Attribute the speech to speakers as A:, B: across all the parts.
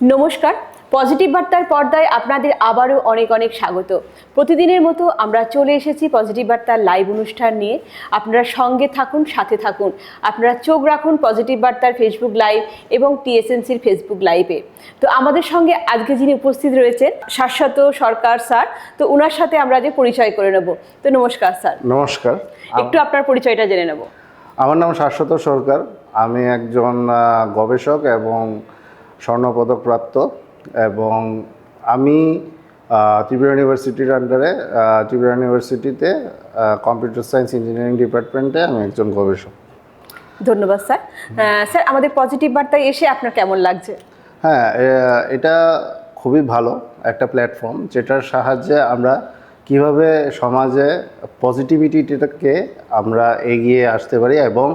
A: নমস্কার, পজিটিভ বার্তার পর্দায় আপনাদের আবারও অনেক অনেক স্বাগত। প্রতিদিনের মতো আমরা চলে এসেছি পজিটিভ বার্তার লাইভ অনুষ্ঠান নিয়ে। আপনারা সঙ্গে থাকুন, সাথে থাকুন। আপনারা চোখ রাখুন পজিটিভ বার্তার ফেসবুক লাইভ এবং টিএসএনসির ফেসবুক লাইভে। তো আমাদের সঙ্গে আজকে যিনি উপস্থিত রয়েছেন শাশ্বত সরকার স্যার, তো ওনার সাথে আমরা যে পরিচয় করে নেব। তো নমস্কার স্যার।
B: নমস্কার।
A: একটু আপনার পরিচয়টা জেনে নেব।
B: আমার নাম শাশ্বত সরকার। আমি একজন গবেষক এবং স্বর্ণপদক প্রাপ্ত, এবং আমি ত্রিপুরা ইউনিভার্সিটির আন্ডারে ত্রিপুরা ইউনিভার্সিটিতে কম্পিউটার সায়েন্স ইঞ্জিনিয়ারিং ডিপার্টমেন্টে আমি একজন গবেষক।
A: ধন্যবাদ স্যার। স্যার, আমাদের পজিটিভ বার্তায় এসে আপনার কেমন লাগছে?
B: হ্যাঁ, এটা খুবই ভালো একটা প্ল্যাটফর্ম, যেটার সাহায্যে আমরা কিভাবে সমাজে পজিটিভিটিটাকে আমরা এগিয়ে আসতে পারি এবং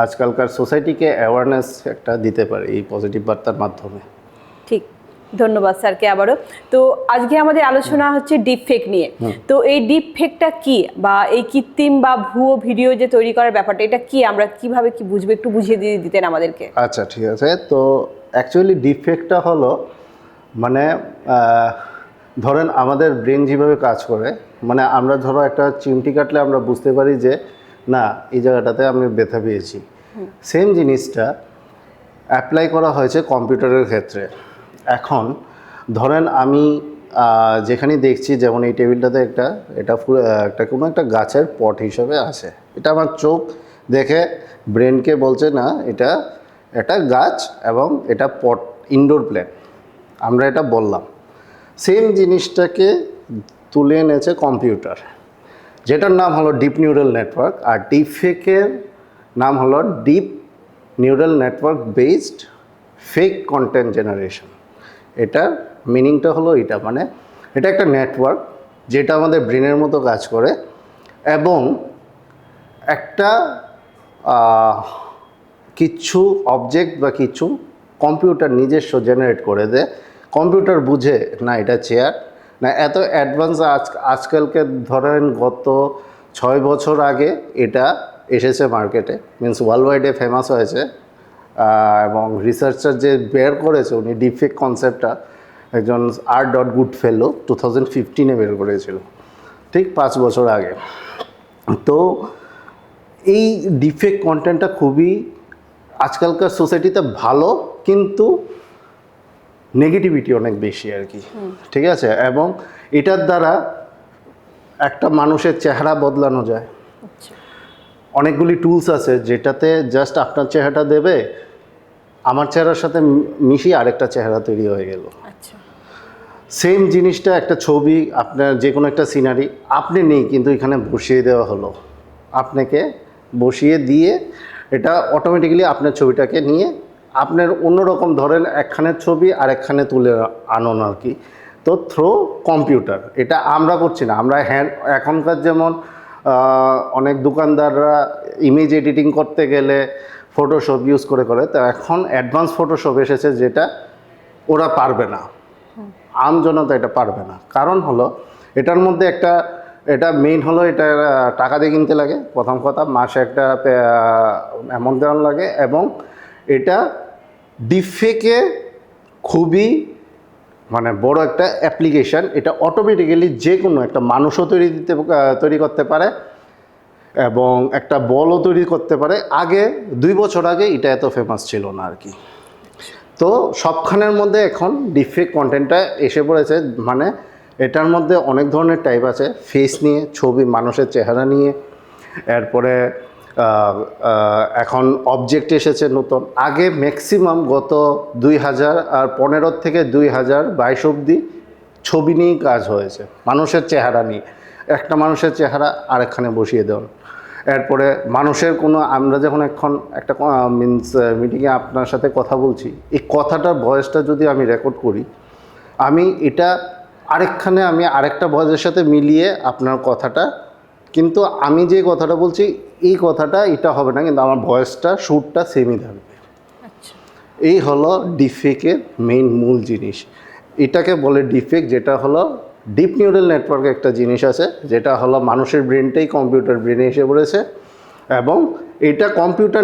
B: আজকালকার সোসাইটিকে অ্যাওয়ারনেস একটা দিতে পারি এই পজিটিভ বার্তার মাধ্যমে।
A: ঠিক, ধন্যবাদ স্যারকে আবারও। তো আজকে আমাদের আলোচনা হচ্ছে ডিপ ফেক নিয়ে। তো এই ডিপ ফেকটা কি, বা এই কৃত্রিম বা ভুয়ো ভিডিও যে তৈরি করার ব্যাপারটা, এটা কি, আমরা কিভাবে কি বুঝবো, একটু বুঝিয়ে দিয়ে দিতেন আমাদেরকে।
B: আচ্ছা, ঠিক আছে। তো অ্যাকচুয়ালি ডিপ ফেকটা হলো মানে ধরেন আমাদের ব্রেন যেভাবে কাজ করে, মানে আমরা ধরো একটা চিমটি কাটলে আমরা বুঝতে পারি যে না, এই জায়গাটাতে আমি ব্যথা পেয়েছি। সেম জিনিসটা অ্যাপ্লাই করা হয়েছে কম্পিউটারের ক্ষেত্রে। এখন ধরেন আমি যেখানে দেখছি, যেমন এই টেবিলটাতে একটা কোনো একটা গাছের পট হিসাবে আছে, এটা আমার চোখ দেখে ব্রেনকে বলছে না এটা একটা গাছ এবং এটা পট, ইনডোর প্ল্যান্ট, আমরা এটা বললাম। সেম জিনিসটাকে তুলে এনেছে কম্পিউটার, যেটার নাম হলো ডিপ নিউরাল নেটওয়ার্ক, আর ডিপ ফেকের নাম হলো deep neural network based fake content generation. এটার মিনিংটা হলো এটা, মানে এটা একটা নেটওয়ার্ক যেটা আমাদের ব্রেনের মতো কাজ করে এবং একটা কিছু অবজেক্ট বা কিছু কম্পিউটার নিজস্ব জেনারেট করে দেয়। কম্পিউটার বুঝে না এটা চেয়ার, না এত অ্যাডভান্স। আজকালকে ধরেন গত 6 বছর আগে এটা এসেছে মার্কেটে, মিনস ওয়ার্ল্ড ওয়াইডে ফেমাস হয়েছে, এবং রিসার্চার যে বের করেছে উনি ডিপফেক কনসেপ্টটা একজন R.Goodfellow 2015-এ বের করেছিল, ঠিক 5 বছর আগে। তো এই ডিপফেক কন্টেন্টটা খুবই আজকালকার সোসাইটিতে ভালো, কিন্তু নেগেটিভিটি অনেক বেশি আর কি, ঠিক আছে। এবং এটার দ্বারা একটা মানুষের চেহারা বদলানো যায়। অনেকগুলি টুলস আছে যেটাতে জাস্ট আপনার চেহারাটা দেবে, আমার চেহারার সাথে মিশিয়ে আরেকটা চেহারা তৈরি হয়ে গেল। সেম জিনিসটা একটা ছবি, আপনার যে কোনো একটা সিনারি আপনি নেই, কিন্তু এখানে বসিয়ে দেওয়া হলো। আপনাকে বসিয়ে দিয়ে এটা অটোমেটিক্যালি আপনার ছবিটাকে নিয়ে আপনার অন্যরকম ধরেন একখানের ছবি আর একখানে তুলে আনুন আর কি। তো থ্রো কম্পিউটার এটা আমরা করছি না, আমরা এখনকার যেমন অনেক দোকানদাররা ইমেজ এডিটিং করতে গেলে ফটোশপ ইউজ করে, তো এখন অ্যাডভান্স ফটোশপ এসেছে যেটা ওরা পারবে না, আমজনতা এটা পারবে না। কারণ হলো এটার মধ্যে এটা মেইন হলো এটা টাকা দিয়ে কিনতে লাগে, প্রথম কথা, মাসে একটা অ্যামাউন্ট দেওয়ার লাগে, এবং এটা ডিপফেকে খুবই মানে বড় একটা অ্যাপ্লিকেশান। এটা অটোমেটিক্যালি যে কোনো একটা মানুষও তৈরি করতে পারে এবং একটা বলও তৈরি করতে পারে। আগে 2 বছর আগে এটা এত ফেমাস ছিল না আর কি। তো সবখানের মধ্যে এখন ডিপফেক কন্টেন্টটা এসে পড়েছে, মানে এটার মধ্যে অনেক ধরনের টাইপ আছে, ফেস নিয়ে, ছবি, মানুষের চেহারা নিয়ে, এরপরে এখন অবজেক্ট এসেছে নতুন। আগে ম্যাক্সিমাম গত 2015 থেকে 2022 অবধি ছবি নিয়েই কাজ হয়েছে, মানুষের চেহারা নিয়ে, একটা মানুষের চেহারা আরেকখানে বসিয়ে দেওয়া। এরপরে মানুষের কোনো, আমরা যখন এখন একটা মিটিংয়ে আপনার সাথে কথা বলছি, এই কথাটার ভয়েসটা যদি আমি রেকর্ড করি, আমি এটা আরেকখানে আমি আরেকটা ভয়েসের সাথে মিলিয়ে আপনার কথাটা, কিন্তু আমি যে কথাটা বলছি এই কথাটা এটা হবে না, কিন্তু আমার ভয়েসটা, সুরটা সেমই থাকবে। এই হলো ডিপফেকের মেইন মূল জিনিস। এটাকে বলে ডিপফেক, যেটা হলো ডিপ নিউরাল নেটওয়ার্কে একটা জিনিস আছে, যেটা হলো মানুষের ব্রেনটাই কম্পিউটার ব্রেনে এসে পড়েছে, এবং এটা কম্পিউটার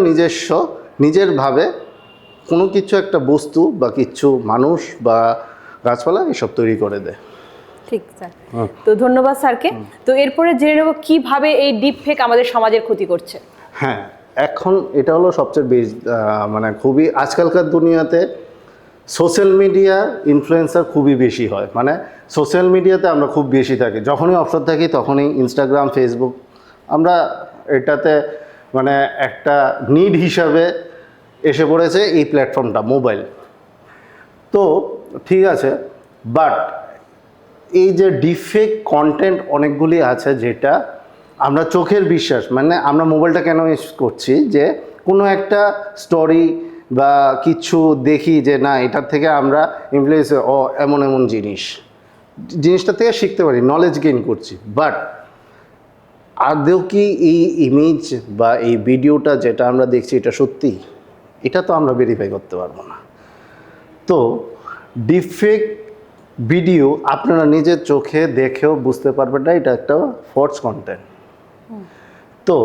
B: নিজেরভাবে কোনো কিছু একটা বস্তু বা কিছু মানুষ বা গাছপালা এসব তৈরি করে দেয়।
A: ঠিক স্যার, তো ধন্যবাদ স্যারকে। তো এরপরে জেনে নেব কিভাবে এই ডিপ ফেক আমাদের সমাজের ক্ষতি করছে।
B: হ্যাঁ, এখন এটা হলো সবচেয়ে বেশি মানে খুবই আজকালকার দুনিয়াতে সোশ্যাল মিডিয়া ইনফ্লুয়েন্সার খুবই বেশি হয়, মানে সোশ্যাল মিডিয়াতে আমরা খুব বেশি থাকি, যখনই অবসর থাকি তখনই ইনস্টাগ্রাম, ফেসবুক, আমরা এটাতে মানে একটা নিড হিসাবে এসে পড়েছে এই প্ল্যাটফর্মটা, মোবাইল। তো ঠিক আছে, বাট এই যে ডিফেক কন্টেন্ট অনেকগুলি আছে যেটা আমরা চোখের বিশ্বাস, মানে আমরা মোবাইলটা কেন ইউজ করছি, যে কোনো একটা স্টোরি বা কিছু দেখি যে না এটার থেকে আমরা ইনফ্লুয়েন্স এমন এমন জিনিসটা থেকে শিখতে পারি, নলেজ গেইন করছি। বাট আদৌ কি এই ইমেজ বা এই ভিডিওটা যেটা আমরা দেখছি এটা সত্যি, এটা তো আমরা ভেরিফাই করতে পারবো না। তো ডিফেক ভিডিও আপনারা নিজের চোখে দেখেও বুঝতে পারবেন না এটা একটা ফলস কন্টেন্ট। তো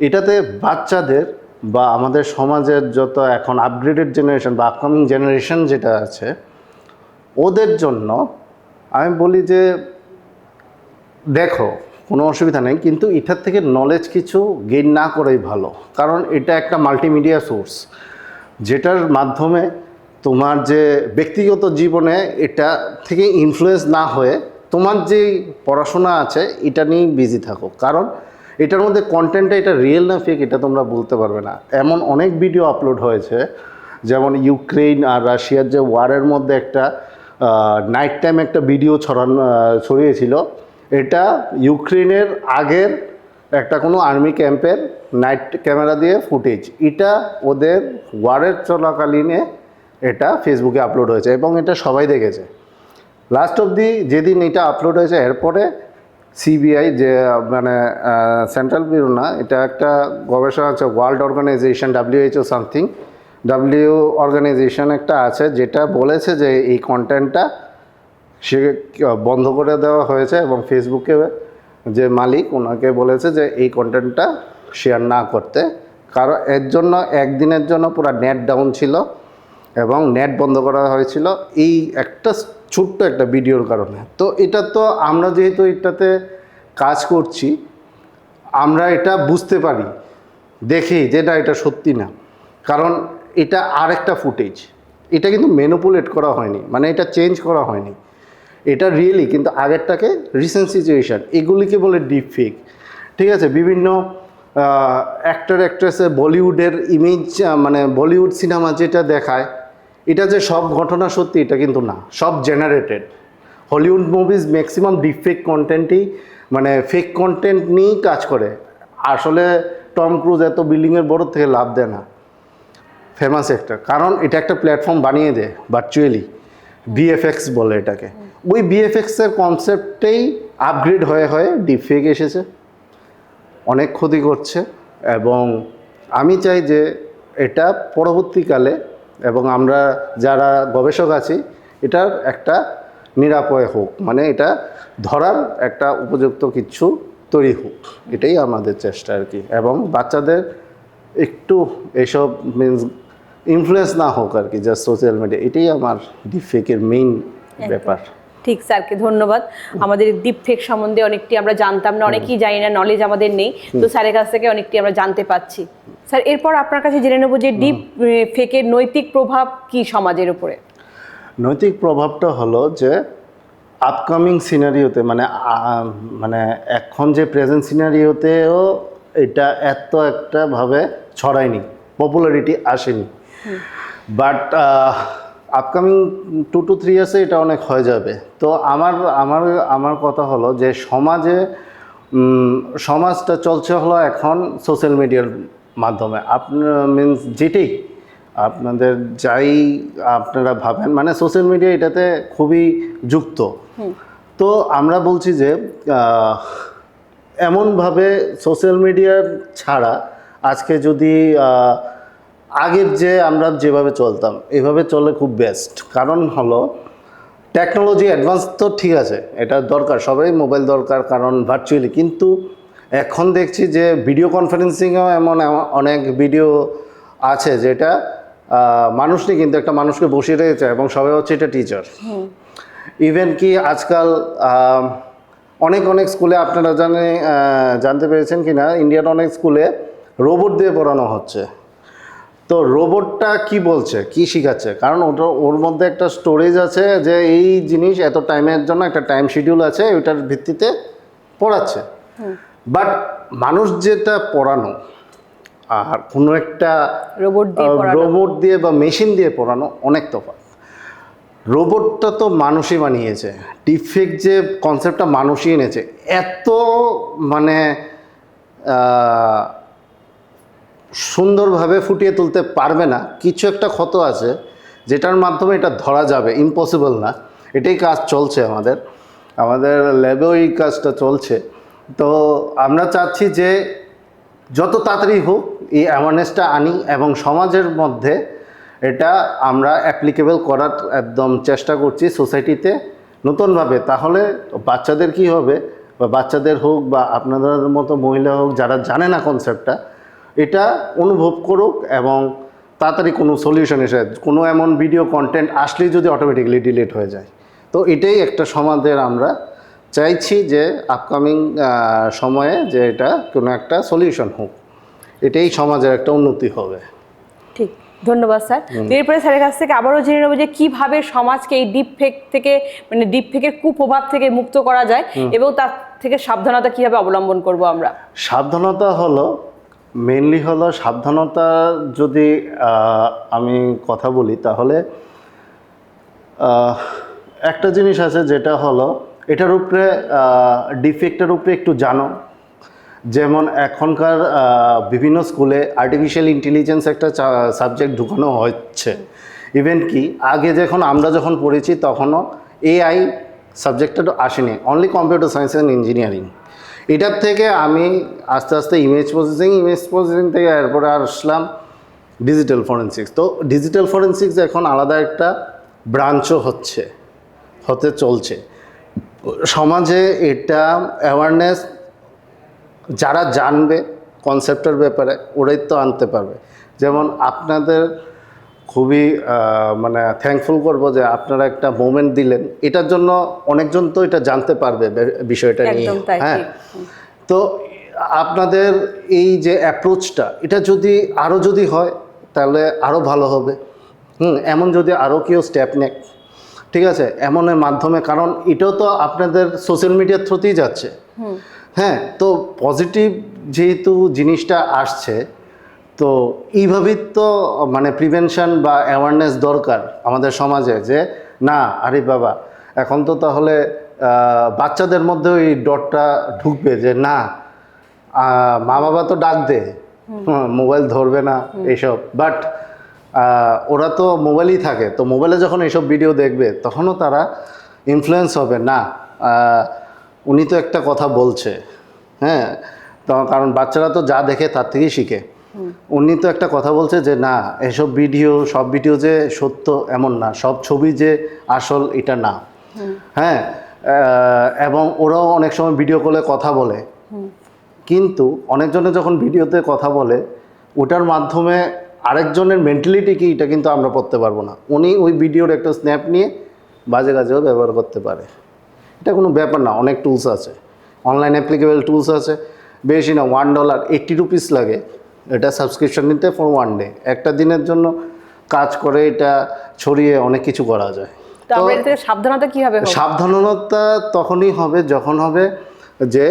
B: এটাতে বাচ্চাদের বা আমাদের সমাজের যত এখন আপগ্রেডেড জেনারেশন বা আপকামিং জেনারেশন যেটা আছে ওদের জন্য আমি বলি যে দেখো কোনো অসুবিধা নেই, কিন্তু এটার থেকে নলেজ কিছু গেইন না করাই ভালো, কারণ এটা একটা মাল্টিমিডিয়া সোর্স যেটার মাধ্যমে তোমার যে ব্যক্তিগত জীবনে এটা থেকে ইনফ্লুয়েন্স না হয়ে তোমার যে পড়াশোনা আছে এটা নিয়েই বিজি থাকো, কারণ এটার মধ্যে কন্টেন্টটা এটা রিয়েল না ফেক এটা তোমরা বলতে পারবে না। এমন অনেক ভিডিও আপলোড হয়েছে, যেমন ইউক্রেন আর রাশিয়ার যে ওয়ারের মধ্যে একটা নাইট টাইম একটা ভিডিও ছড়িয়েছিল, এটা ইউক্রেনের আগের একটা কোনো আর্মি ক্যাম্পের নাইট ক্যামেরা দিয়ে ফুটেজ, এটা ওদের ওয়ারের চলাকালীনে এটা ফেসবুকে আপলোড হয়েছে এবং এটা সবাই দেখেছে। লাস্ট অবধি যেদিন এটা আপলোড হয়েছে এরপরে সিবিআই যে মানে সেন্ট্রাল ব্যুরো না, এটা একটা গবেষণা আছে, world organization WHO something organization একটা আছে, যেটা বলেছে যে এই কন্টেন্টটা সে বন্ধ করে দেওয়া হয়েছে এবং ফেসবুকে যে মালিক ওনাকে বলেছে যে এই কন্টেন্টটা শেয়ার না করতে, কারণ এর জন্য একদিনের জন্য পুরো নেট ডাউন ছিল এবং নেট বন্ধ করা হয়েছিল এই একটা ছোট্ট একটা ভিডিওর কারণে। তো এটা তো আমরা যেহেতু এটাতে কাজ করছি আমরা এটা বুঝতে পারি দেখি যে না এটা সত্যি না, কারণ এটা আরেকটা ফুটেজ, এটা কিন্তু ম্যানিপুলেট করা হয়নি, মানে এটা চেঞ্জ করা হয়নি, এটা রিয়েলি কিন্তু আগেরটাকে রিসেন্ট সিচুয়েশান, এগুলিকে বলে ডিপ ফেক। ঠিক আছে, বিভিন্ন অ্যাক্টর অ্যাক্ট্রেসের বলিউডের ইমেজ, মানে বলিউড সিনেমা যেটা দেখায় এটা যে সব ঘটনা সত্যি এটা কিন্তু না, সব generated. Hollywood movies maximum deep fake কন্টেন্টই মানে ফেক কন্টেন্ট নিয়েই কাজ করে। আসলে টম ক্রুজ এত বিল্ডিংয়ের বড় থেকে লাভ দেয় না, ফেমাস একটা, কারণ এটা একটা প্ল্যাটফর্ম বানিয়ে দেয় ভার্চুয়ালি, বিএফএক্স বলে এটাকে, ওই বিএফএক্সের কনসেপ্টেই আপগ্রেড হয়ে হয়ে ডিপফেক এসেছে, অনেক ক্ষতি করছে। এবং আমি চাই যে এটা পরবর্তীকালে এবং আমরা যারা গবেষক আছি এটার একটা নিরাপয় হোক, মানে এটা ধরার একটা উপযুক্ত কিছু তৈরি হোক, এটাই আমাদের চেষ্টা আর কি। এবং বাচ্চাদের একটু এসব মিনস ইনফ্লুয়েন্স না হোক আর কি, জাস্ট সোশ্যাল মিডিয়া, এটাই আমার ডিপফেকের মেইন ব্যাপার।
A: ঠিক স্যারকে ধন্যবাদ। আমাদের ডিপফেক সম্বন্ধে অনেকটি আমরা জানতাম না, অনেকেই জানি না, নলেজ আমাদের নেই, তো স্যারের কাছ থেকে অনেকটি আমরা জানতে পাচ্ছি। স্যার এরপর আপনার কাছে জেনে নেব যে ডিপ ফেকের নৈতিক প্রভাব কি সমাজের উপরে?
B: নৈতিক প্রভাবটা হলো যে আপকামিং সিনারিওতে মানে এখন যে প্রেজেন্ট সিনারিওতেও এটা এত একটাভাবে ছড়ায়নি, পপুলারিটি আসেনি, বাট আপকামিং 2 to 3 ইয়ার্সে এটা অনেক হয়ে যাবে। তো আমার কথা হলো যে সমাজটা চলছে হলো এখন সোশ্যাল মিডিয়ার মাধ্যমে, আপনার মিনস যেটাই আপনাদের যাই আপনারা ভাবেন, মানে সোশ্যাল মিডিয়া এটাতে খুবই যুক্ত। তো আমরা বলছি যে এমনভাবে সোশ্যাল মিডিয়ার ছাড়া আজকে যদি আগের যে আমরা যেভাবে চলতাম এভাবে চলে খুব বেস্ট, কারণ হলো টেকনোলজি অ্যাডভান্স তো ঠিক আছে, এটা দরকার, সবাই মোবাইল দরকার কারণ ভার্চুয়ালি, কিন্তু এখন দেখছি যে ভিডিও কনফারেন্সিংয়েও এমন অনেক ভিডিও আছে যেটা মানুষ নেই, কিন্তু একটা মানুষকে বসিয়ে রেখেছে এবং সবাই হচ্ছে এটা টিচার। ইভেন কি আজকাল অনেক অনেক স্কুলে আপনারা জানতে পেরেছেন কি না, ইন্ডিয়ার অনেক স্কুলে রোবট দিয়ে পড়ানো হচ্ছে। তো রোবটটা কি বলছে, কি শিখাচ্ছে, কারণ ওর মধ্যে একটা স্টোরেজ আছে যে এই জিনিস এত টাইমের জন্য একটা টাইম শিডিউল আছে, ওইটার ভিত্তিতে পড়াচ্ছে। বাট মানুষ যেটা পড়ানো আর কোনো একটা রোবট দিয়ে বা মেশিন দিয়ে পড়ানো অনেক তফাৎ। রোবটটা তো মানুষই বানিয়েছে, ডিফেক্ট যে কনসেপ্টটা মানুষই এনেছে, এত মানে সুন্দরভাবে ফুটিয়ে তুলতে পারবে না। কিছু একটা ক্ষত আছে যেটার মাধ্যমে এটা ধরা যাবে, ইম্পসিবল না। এটাই কাজ চলছে আমাদের ল্যাবেও এই কাজটা চলছে। তো আমরা চাচ্ছি যে যত তাড়াতাড়ি হোক এই অ্যাওয়ারনেসটা আনি এবং সমাজের মধ্যে এটা আমরা অ্যাপ্লিকেবল করার একদম চেষ্টা করছি সোসাইটিতে নতুনভাবে। তাহলে বাচ্চাদের কি হবে, বা বাচ্চাদের হোক বা আপনাদের মতো মহিলা হোক যারা জানে না কনসেপ্টটা, এটা অনুভব করুক এবং তাড়াতাড়ি কোনো সলিউশন এসে, কোনো এমন ভিডিও কন্টেন্ট আসলেই যদি অটোমেটিক্যালি ডিলিট হয়ে যায়। তো এটাই একটা সমাজের আমরা চাইছি যে আপকামিং সময়ে যে এটা কোনো একটা সলিউশন হোক, এটাই সমাজের একটা উন্নতি হবে।
A: ঠিক, ধন্যবাদ স্যার। এরপরে স্যারের কাছ থেকে আবারও জেনে নেবো যে কিভাবে সমাজকে এই ডিপফেক থেকে, মানে ডিপফেকের কুপ্রভাব থেকে মুক্ত করা যায় এবং তার থেকে সাবধানতা কিভাবে অবলম্বন করব আমরা।
B: সাবধানতা হলো মেইনলি হলো সাবধানতা, যদি আমি কথা বলি তাহলে একটা জিনিস আছে যেটা হলো এটার উপরে ডিফেক্টের উপরে একটু জানো। যেমন এখনকার বিভিন্ন স্কুলে আর্টিফিশিয়াল ইন্টেলিজেন্স একটা সাবজেক্ট ঢুকানো হচ্ছে। ইভেন কি আগে আমরা যখন পড়েছি তখনও এআই সাবজেক্টটা আসেনি, only computer science and engineering. এটার থেকে আমি আস্তে আস্তে ইমেজ প্রসেসিং থেকে এরপরে আসলাম ডিজিটাল ফরেনসিক্স। তো ডিজিটাল ফরেনসিক্স এখন আলাদা একটা ব্রাঞ্চও হতে চলছে সমাজে। এটা অ্যাওয়ারনেস যারা জানবে কনসেপ্টের ব্যাপারে ওরাই তো আনতে পারবে। যেমন আপনাদের খুবই মানে থ্যাঙ্কফুল করবো যে আপনারা একটা মোমেন্ট দিলেন, এটার জন্য অনেকজন তো এটা জানতে পারবে বিষয়টা নিয়ে। হ্যাঁ, তো আপনাদের এই যে অ্যাপ্রোচটা, এটা যদি হয় তাহলে আরও ভালো হবে। এমন যদি আরও কেউ স্টেপ নেয়, ঠিক আছে, এমনের মাধ্যমে, কারণ এটাও তো আপনাদের সোশ্যাল মিডিয়ার থ্রুতেই যাচ্ছে। হ্যাঁ, তো পজিটিভ যেহেতু জিনিসটা আসছে, তো এইভাবেই তো মানে প্রিভেনশন বা অ্যাওয়ারনেস দরকার আমাদের সমাজে, যে না আরে বাবা এখন তো তাহলে বাচ্চাদের মধ্যে ওই ডরটা ঢুকবে যে না মা বাবা তো ডাক দে, মোবাইল ধরবে না এইসব। বাট ওরা তো মোবাইলই থাকে, তো মোবাইলে যখন এইসব ভিডিও দেখবে তখনও তারা ইনফ্লুয়েন্স হবে, না উনি তো একটা কথা বলছে। হ্যাঁ, তো কারণ বাচ্চারা তো যা দেখে তার থেকেই শিখে। উনি তো একটা কথা বলছে যে না এসব সব ভিডিও যে সত্য এমন না, সব ছবি যে আসল এটা না। হ্যাঁ, এবং ওরাও অনেক সময় ভিডিও কলে কথা বলে, কিন্তু অনেকজনে যখন ভিডিওতে কথা বলে ওটার মাধ্যমে আরেকজনের মেন্টালিটি কি এটা কিন্তু আমরা পড়তে পারবো না। উনি ওই ভিডিওর একটা স্ন্যাপ নিয়ে বাজে কাজেও ব্যবহার করতে পারে। এটা কোনো ব্যাপার না, অনেক টুলস আছে, অনলাইন অ্যাপ্লিকেবল টুলস আছে, বেশি না $1 $80 লাগে এটা সাবস্ক্রিপশন নিতে ফর 1 ডে। একটা দিনের জন্য কাজ করে এটা ছড়িয়ে অনেক কিছু করা যায়।
A: তো আমরা এর থেকে সাবধানতা কিভাবে হবে?
B: সাবধানতা তখনই হবে যখন হবে যে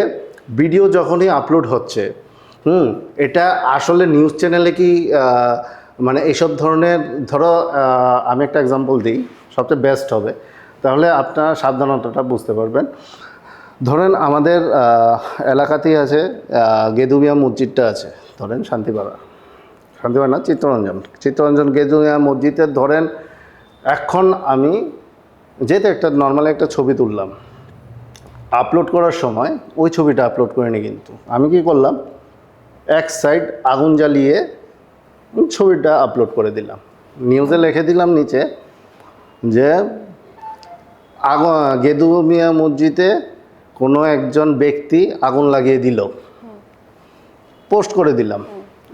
B: ভিডিও যখনই আপলোড হচ্ছে, এটা আসলে নিউজ চ্যানেলে কি মানে এইসব ধরনের, ধরো আমি একটা এক্সাম্পল দিই, সবচেয়ে বেস্ট হবে, তাহলে আপনারা সাবধানতাটা বুঝতে পারবেন। ধরেন আমাদের এলাকাতেই আছে গেদুমিয়া মসজিদটা আছে, ধরেন শান্তিপাড়া না, চিত্তরঞ্জন গেদুমিয়া মসজিদের ধরেন এখন আমি যেহেতু একটা নর্মালি একটা ছবি তুললাম, আপলোড করার সময় ওই ছবিটা আপলোড করিনি, কিন্তু আমি কি করলাম এক সাইড আগুন জ্বালিয়ে ছবিটা আপলোড করে দিলাম, নিউজে লিখে দিলাম নিচে যে গেদুমিয়া মসজিদে কোনো একজন ব্যক্তি আগুন লাগিয়ে দিল, পোস্ট করে দিলাম।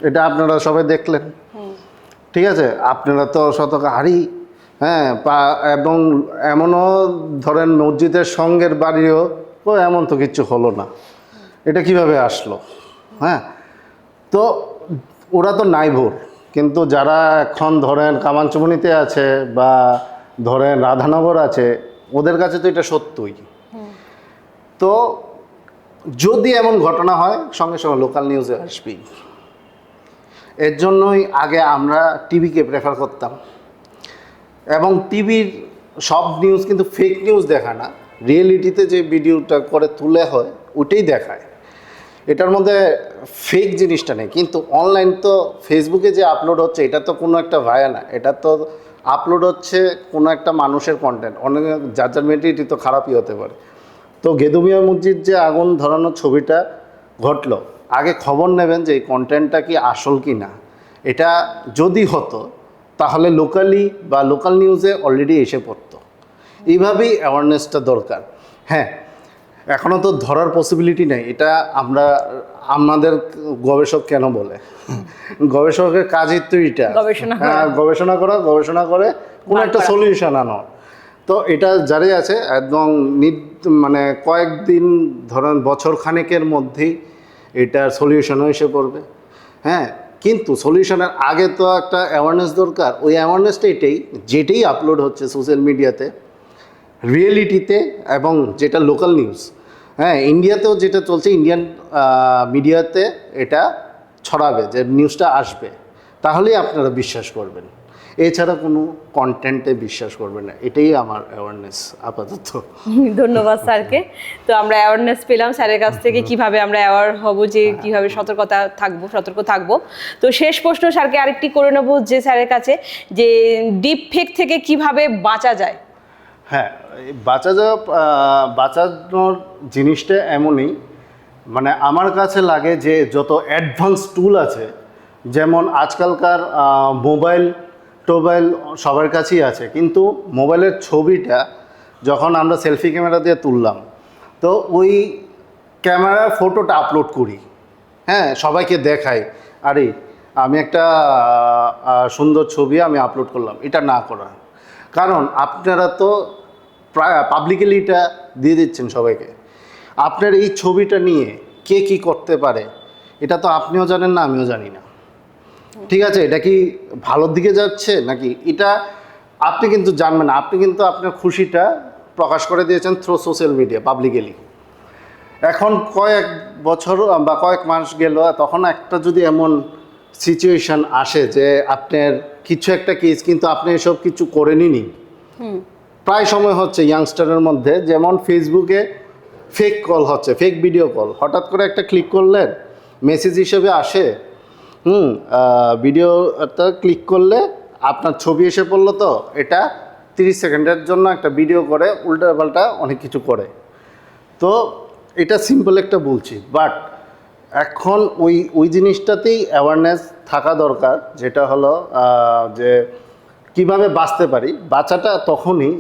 B: এটা আপনারা সবাই দেখলেন। ঠিক আছে, আপনারা তো শতকাহারি, হ্যাঁ, এবং এমনও ধরেন মসজিদের সঙ্গের বাড়িও তো এমন তো কিছু হলো না, এটা কিভাবে আসলো? হ্যাঁ, তো ওরা তো নাই ভোর, কিন্তু যারা এখন ধরেন কামানচুমনিতে আছে বা ধরেন রাধানগর আছে, ওদের কাছে তো এটা সত্যই। তো যদি এমন ঘটনা হয় সঙ্গে সঙ্গে লোকাল নিউজে আসবেই। এর জন্যই আগে আমরা টিভিকে প্রেফার করতাম, এবং টিভির সব নিউজ কিন্তু ফেক নিউজ দেখায় না, রিয়েলিটিতে যে ভিডিওটা করে তুলে হয় ওটাই দেখায়, এটার মধ্যে ফেক জিনিসটা নেই। কিন্তু অনলাইন তো ফেসবুকে যে আপলোড হচ্ছে এটা তো কোনো একটা ভায়া না, এটা তো আপলোড হচ্ছে কোনো একটা মানুষের কন্টেন্ট, অনেক যার যার মেন্টালিটি তো খারাপই হতে পারে। তো গেদুমিয়া মসজিদ যে আগুন ধরানোর ছবিটা ঘটলো, আগে খবর নেবেন যে এই কন্টেন্টটা কি আসল কি না। এটা যদি হতো তাহলে লোকালি বা লোকাল নিউজে অলরেডি এসে পড়তো। এইভাবেই অ্যাওয়ারনেসটা দরকার। হ্যাঁ, এখনও তো ধরার পসিবিলিটি নেই, এটা আমরা আমাদের গবেষক কেন বলে, গবেষকের কাজই তো এটা, গবেষণা করে কোনো একটা সলিউশন আনো। তো এটা যারাই আছে একদম মানে কয়েকদিন ধরেন বছর খানেকের মধ্যেই এটার সলিউশনও এসে পড়বে। হ্যাঁ, কিন্তু সলিউশনের আগে তো একটা অ্যাওয়ারনেস দরকার। ওই অ্যাওয়ারনেসটা এটাই, যেটাই আপলোড হচ্ছে সোশ্যাল মিডিয়াতে, রিয়েলিটিতে এবং যেটা লোকাল নিউজ, হ্যাঁ, ইন্ডিয়াতেও যেটা চলছে ইন্ডিয়ান মিডিয়াতে এটা ছড়াবে, যে নিউজটা আসবে, তাহলেই আপনারা বিশ্বাস করবেন। এছাড়া কোনো কন্টেন্টে বিশ্বাস করবেন না। এটাই আমার অ্যাওয়ারনেস আপাতত।
A: ধন্যবাদ স্যারকে। তো আমরা অ্যাওয়ারনেস পেলাম স্যারের কাছ থেকে, কিভাবে আমরা অ্যাওয়ার হব, যে কিভাবে সতর্ক থাকবো। তো শেষ প্রশ্ন স্যারকে আরেকটি করে নেবো, যে স্যারের কাছে যে ডিপ ফেক থেকে কিভাবে বাঁচা যায়।
B: হ্যাঁ, বাঁচানোর জিনিসটা এমনই, মানে আমার কাছে লাগে যে যত অ্যাডভান্স টুল আছে, যেমন আজকালকার মোবাইল সবার কাছেই আছে, কিন্তু মোবাইলের ছবিটা যখন আমরা সেলফি ক্যামেরা দিয়ে তুললাম, তো ওই ক্যামেরার ফটোটা আপলোড করি, হ্যাঁ, সবাইকে দেখাই, আরে আমি একটা সুন্দর ছবি আমি আপলোড করলাম। এটা না করা, কারণ আপনারা তো প্রায় পাবলিকলি এটা দিয়ে দিচ্ছেন সবাইকে। আপনার এই ছবিটা নিয়ে কে কী করতে পারে এটা তো আপনিও জানেন না, আমিও জানি না। ঠিক আছে, এটা কি ভালোর দিকে যাচ্ছে নাকি এটা আপনি কিন্তু জানবেন না। আপনি কিন্তু আপনার খুশিটা প্রকাশ করে দিয়েছেন থ্রু সোশ্যাল মিডিয়া পাবলিকলি। এখন কয়েক বছর বা কয়েক মাস গেল, তখন একটা যদি এমন সিচুয়েশন আসে যে আপনার কিছু একটা কেস কিন্তু আপনি এসব কিছু করেনই, প্রায় সময় হচ্ছে ইয়াংস্টারের মধ্যে, যেমন ফেসবুকে ফেক কল হচ্ছে, ফেক ভিডিও কল, হঠাৎ করে একটা ক্লিক করলেন, মেসেজ হিসেবে আসে, ভিডিওটা ক্লিক করলে আপনার ছবি এসে পড়লো, তো এটা 30 সেকেন্ডের জন্য একটা ভিডিও করে উল্টাপাল্টা অনেক কিছু করে। তো এটা সিম্পল একটা বলছি, বাট এখন ওই জিনিসটাতেই অ্যাওয়ারনেস থাকা দরকার, যেটা হলো যে কিভাবে বাঁচতে পারি। বাঁচাটা তখনই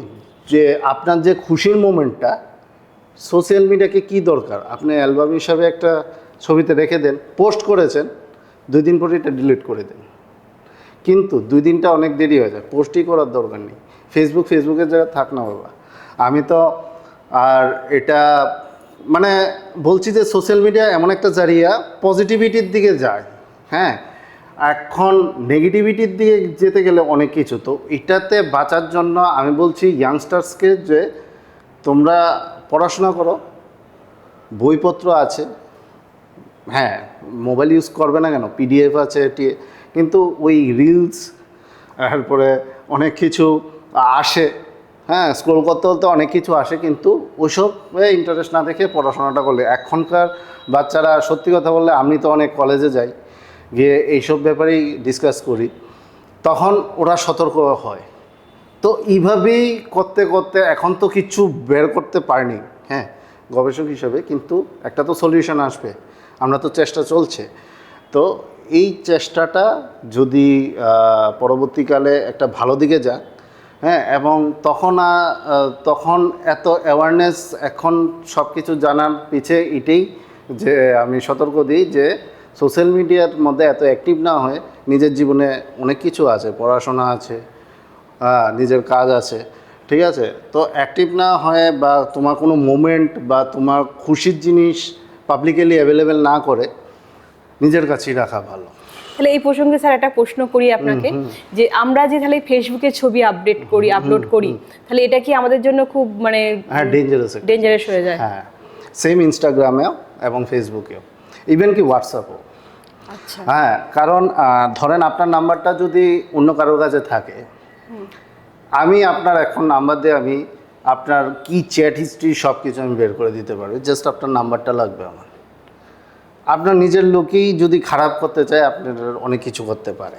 B: যে আপনার যে খুশির মোমেন্টটা, সোশ্যাল মিডিয়াকে কি দরকার, আপনি অ্যালবাম হিসাবে একটা ছবিতে রেখে দেন, পোস্ট করেছেন, 2 দিন পরে এটা ডিলিট করে দেন। কিন্তু 2 দিনটা অনেক দেরি হয়ে যায়, পোস্টই করার দরকার নেই। ফেসবুকের জায়গায় থাক না বাবা। আমি তো আর এটা মানে বলছি যে সোশ্যাল মিডিয়া এমন একটা জারিয়া পজিটিভিটির দিকে যায়। হ্যাঁ, এখন নেগেটিভিটির দিকে যেতে গেলে অনেক কিছু। তো এটাতে বাঁচার জন্য আমি বলছি ইয়াংস্টার্সকে যে তোমরা পড়াশোনা করো, বইপত্র আছে, হ্যাঁ, মোবাইল ইউজ করবে না কেন, পিডিএফ আছে, কিন্তু ওই রিলস তারপরে অনেক কিছু আসে, হ্যাঁ, স্ক্রোল করতে করতে অনেক কিছু আসে, কিন্তু ওইসব ইন্টারেস্ট না দেখে পড়াশোনাটা করলে। এখনকার বাচ্চারা সত্যি কথা বললে, আমি তো অনেক কলেজে যাই, গিয়ে এইসব ব্যাপারেই ডিসকাস করি, তখন ওরা সতর্ক হয়। তো এইভাবেই করতে করতে এখন তো কিচ্ছু বের করতে পারিনি, হ্যাঁ, গবেষক হিসেবে, কিন্তু একটা তো সলিউশন আসবে, আমরা তো চেষ্টা চলছে। তো এই চেষ্টাটা যদি পরবর্তীকালে একটা ভালো দিকে যায়, হ্যাঁ, এবং তখন এত অ্যাওয়ারনেস, এখন সব কিছু জানার পিছে এটাই যে আমি সতর্ক দিই যে সোশ্যাল মিডিয়ার মধ্যে এত অ্যাক্টিভ না হয়ে নিজের জীবনে অনেক কিছু আছে, পড়াশোনা আছে, নিজের কাজ আছে, ঠিক আছে? তো অ্যাক্টিভ না হয়ে বা তোমার কোনো মোমেন্ট বা তোমার খুশির জিনিস পাবলিকলি অ্যাভেলেবেল না করে নিজের কাছেই রাখা ভালো।
A: তাহলে এই প্রসঙ্গে স্যার একটা প্রশ্ন করি আপনাকে, যে আমরা যে তাহলে ফেসবুকে ছবি আপলোড করি, তাহলে এটা কি আমাদের জন্য খুব মানে
B: হ্যাঁ,
A: ডেঞ্জারাস হয়ে যায়?
B: হ্যাঁ, সেম ইনস্টাগ্রামেও এবং ফেসবুকেও, ইভেন কি হোয়াটসঅ্যাপও।
A: আচ্ছা।
B: হ্যাঁ, কারণ ধরেন আপনার নাম্বারটা যদি অন্য কারোর কাছে থাকে, আমি আপনার এখন নাম্বার দিয়ে আমি আপনার কি চ্যাট হিস্ট্রি সব কিছু আমি বের করে দিতে পারবো, জাস্ট আপনার নাম্বারটা লাগবে আমার। আপনার নিজের লোকেই যদি খারাপ করতে চায় আপনার অনেক কিছু করতে পারে।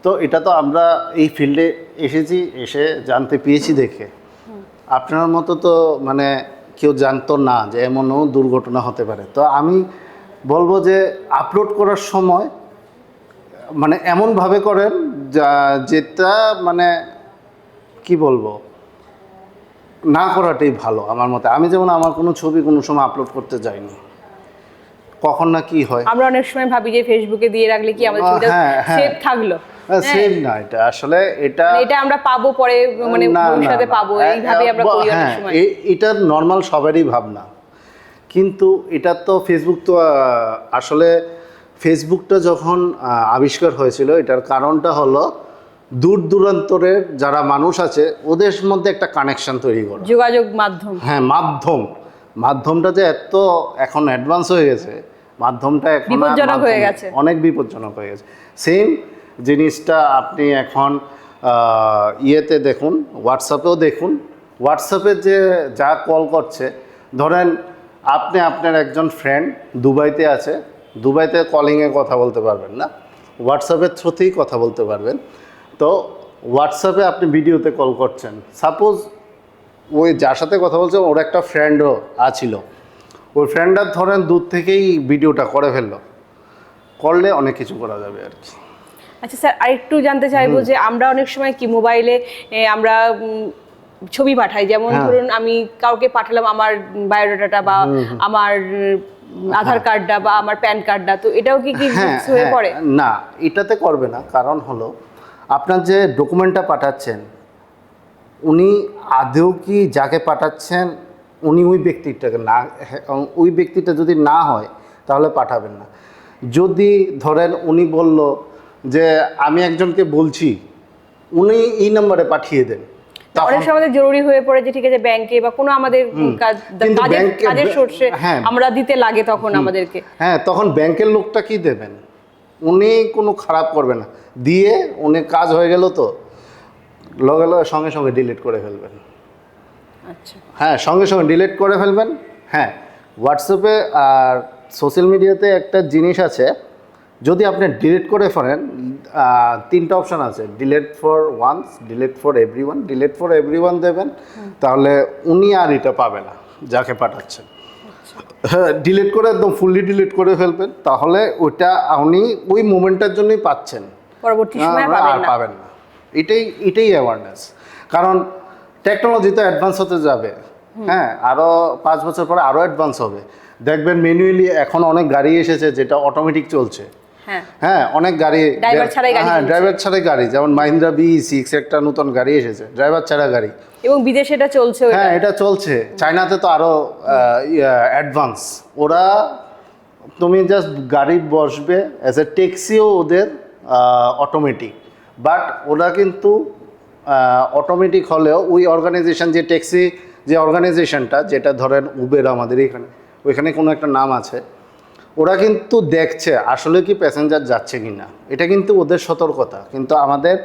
B: তো এটা তো আমরা এই ফিল্ডে এসেছি, এসে জানতে পেরেছি দেখে। আপনার মতো তো মানে কেউ জানতো না যে এমনও দুর্ঘটনা হতে পারে। তো আমি বলবো যে আপলোড করার সময় মানে এমনভাবে করেন যেটা মানে কি বলবো, না করাটাই ভালো আমার মতে। আমি যেমন আমার কোনো ছবি কোনো সময় আপলোড করতে যাইনি, কখন না কি হয়।
A: আমরা অনেক সময় ভাবি যে ফেসবুকে দিয়ে রাখলে কি আমাদের ছবিটা সেভ থাকলো,
B: সেভ না, এটা আসলে এটা
A: আমরা পাবো পরে, মানে ভবিষ্যতে পাবো, এইভাবে আমরা করি অনেক সময়।
B: এটা নর্মাল সবারই ভাবনা, কিন্তু এটা তো ফেসবুক তো আসলে ফেসবুকটা যখন আবিষ্কার হয়েছিল এটার কারণটা হলো দূর দূরান্তরের যারা মানুষ আছে ওদের মধ্যে একটা কানেকশন তৈরি করা,
A: যোগাযোগ মাধ্যম।
B: হ্যাঁ, মাধ্যমটা যে এত এখন অ্যাডভান্স হয়ে গেছে, মাধ্যমটা এখন
A: বিপজ্জনক হয়ে গেছে,
B: অনেক বিপজ্জনক হয়ে গেছে। সেম জিনিসটা আপনি এখন ইয়েতে দেখুন, হোয়াটসঅ্যাপেও দেখুন। হোয়াটসঅ্যাপে যে যা কল করছে, ধরেন আপনি আপনার একজন ফ্রেন্ড দুবাইতে আছে, দুবাইতে কলিংয়ে কথা বলতে পারবেন না, হোয়াটসঅ্যাপের থ্রুতেই কথা বলতে পারবেন। তো হোয়াটসঅ্যাপে আপনি ভিডিওতে কল করছেন, সাপোজ ওই যার সাথে কথা বলছে ওর একটা ফ্রেন্ডও আছিল, ওই ফ্রেন্ডটা ধরেন দূর থেকেই ভিডিওটা করে ফেললো, করলে অনেক কিছু করা যাবে আর কি।
A: আচ্ছা স্যার, আরেকটু জানতে চাইবো যে আমরা অনেক সময় কি মোবাইলে আমরা ছবি পাঠাই, যেমন ধরুন আমি কাউকে পাঠালাম আমার বায়োডাটাটা বা আমার আধার কার্ডটা বা আমার প্যান কার্ডটা, তো এটাও কি হয়ে পড়ে?
B: না, এটাতে করবে না। কারণ হলো আপনার যে ডকুমেন্টটা পাঠাচ্ছেন উনি আদৌ কি যাকে পাঠাচ্ছেন উনি ওই ব্যক্তিটাকে না, ওই ব্যক্তিটা যদি না হয় তাহলে পাঠাবেন না। যদি ধরেন উনি বলল যে আমি একজনকে বলছি, উনি এই নাম্বারে পাঠিয়ে দেন,
A: অনেক সময় আমাদের জরুরি হয়ে পড়ে যে ঠিক আছে ব্যাংকে বা কোনো আমাদের কাজের সোর্সে আমরা দিতে লাগে, তখন আমাদেরকে
B: তখন ব্যাংকের লোকটা কি দেবেন, উনি কোনো খারাপ করবে না, দিয়ে উনি কাজ হয়ে গেল তো লগে লগে সঙ্গে সঙ্গে ডিলিট করে ফেলবেন।
A: আচ্ছা,
B: হ্যাঁ, সঙ্গে সঙ্গে ডিলিট করে ফেলবেন। হ্যাঁ, হোয়াটসঅ্যাপে আর সোশ্যাল মিডিয়াতে একটা জিনিস আছে, যদি আপনি ডিলিট করে ফেলেন, তিনটা অপশান আছে, delete for once, delete for everyone. Delete for everyone দেবেন, তাহলে উনি আর এটা পাবে না যাকে পাঠাচ্ছেন। হ্যাঁ, ডিলিট করে একদম ফুললি ডিলিট করে ফেলবেন, তাহলে ওইটা উনি ওই মোমেন্টের জন্যই পাচ্ছেন,
A: পরবর্তী সময়
B: পাবেন না। এটাই অ্যাওয়ারনেস। কারণ টেকনোলজি তো অ্যাডভান্স হতে যাবে, হ্যাঁ, আরও 5 বছর পরে আরও অ্যাডভান্স হবে। দেখবেন ম্যানুয়ালি এখন অনেক গাড়ি এসেছে যেটা অটোমেটিক চলছে। হ্যাঁ, অনেক গাড়ি ড্রাইভার ছাড়াই গাড়ি, যেমন মাহিন্দ্রা BE6 একটা নতুন গাড়ি এসেছে, ড্রাইভার ছাড়া গাড়ি,
A: এবং বিদেশে এটা চলছে।
B: হ্যাঁ, এটা চলছে। চায়নাতে তো আরও অ্যাডভান্স। ওরা তুমি জাস্ট গাড়ি বসবে, অ্যাজ এ ট্যাক্সিও ওদের অটোমেটিক, বাট ওরা কিন্তু অটোমেটিক হলেও ওই অর্গানাইজেশন যে ট্যাক্সি যে অর্গানাইজেশনটা, যেটা ধরেন উবের আমাদের এখানে, ওইখানে কোনো একটা নাম আছে, ওরা কিন্তু দেখছে আসলে কি প্যাসেঞ্জার যাচ্ছে কি না, এটা কিন্তু ওদের সতর্কতা, কিন্তু আমাদের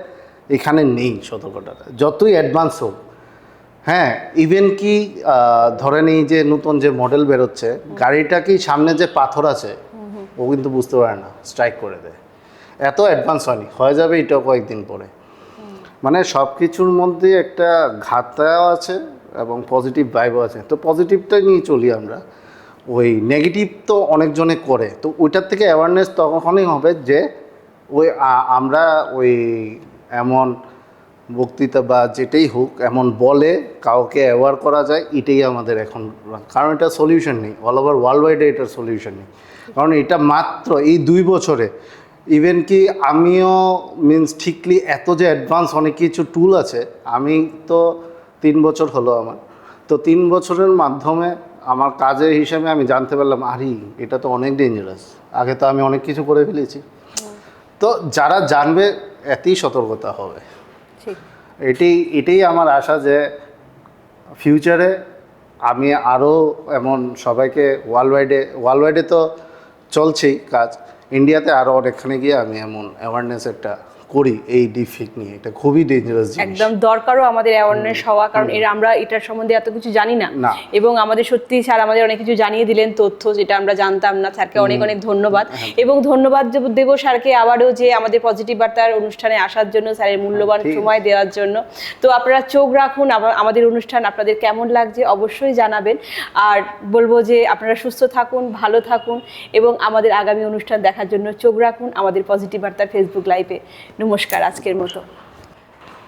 B: এখানে নেই সতর্কতাটা, যতই অ্যাডভান্স হোক। হ্যাঁ, ইভেন কি ধরেন এই যে নতুন যে মডেল বেরোচ্ছে, গাড়িটা কি সামনে যে পাথর আছে ও কিন্তু বুঝতে পারে না, স্ট্রাইক করে দেয়, এত অ্যাডভান্স হয়নি, হয়ে যাবে এটাও কয়েকদিন পরে। মানে সব কিছুর মধ্যে একটা ঘাতও আছে এবং পজিটিভ ভাইবও আছে। তো পজিটিভটা নিয়ে চলি আমরা, ওই নেগেটিভ তো অনেকজনে করে, তো ওইটার থেকে অ্যাওয়ারনেস তখনই হবে যে ওই আমরা ওই এমন বক্তৃতা বা যেটাই হোক এমন বলে কাউকে অ্যাওয়ার করা যায়, এটাই আমাদের এখন, কারণ এটা সলিউশন নেই, অল ওভার ওয়ার্ল্ড ওয়াইডে এটার সলিউশন নেই। কারণ এটা মাত্র এই 2 বছরে ইভেন কি আমিও মিনস ঠিকলি এত যে অ্যাডভান্স অনেক কিছু টুল আছে, আমি তো 3 বছর হলো আমার, তো 3 বছরের মাধ্যমে আমার কাজের হিসাবে আমি জানতে পারলাম আরে এটা তো অনেক ডেঞ্জারাস, আগে তো আমি অনেক কিছু করে ফেলেছি। তো যারা জানবে এতেই সতর্কতা হবে।
A: ঠিক।
B: এটাই আমার আশা যে ফিউচারে আমি আরও এমন সবাইকে ওয়ার্ল্ড ওয়াইডে তো চলছেই কাজ, ইন্ডিয়াতে আরও অনেকখানে গিয়ে আমি এমন অ্যাওয়ারনেস একটা করি এই ডিফিক নিয়ে। এটা খুবই ডেঞ্জারাস জিনিস,
A: একদম দরকারও আমাদের অ্যাওয়ারনেস হওয়া, কারণ আমরা এটার সম্বন্ধে এত কিছু জানি না।
B: না।
A: এবং আমাদের সত্যি স্যার আমাদের অনেক কিছু জানিয়ে দিলেন, তথ্য যেটা আমরা জানতাম না। স্যারকে অনেক অনেক ধন্যবাদ। এবং ধন্যবাদ দেবো স্যারকে আবারও যে আমাদের পজিটিভ বার্তার অনুষ্ঠানে আসার জন্য, স্যারের মূল্যবান সময় দেওয়ার জন্য। তো আপনারা চোখ রাখুন আমাদের অনুষ্ঠান আপনাদের কেমন লাগছে অবশ্যই জানাবেন। আর বলবো যে আপনারা সুস্থ থাকুন, ভালো থাকুন এবং আমাদের আগামী অনুষ্ঠান দেখার জন্য চোখ রাখুন আমাদের পজিটিভ বার্তার ফেসবুক লাইভে। নমস্কার আজকের মতো।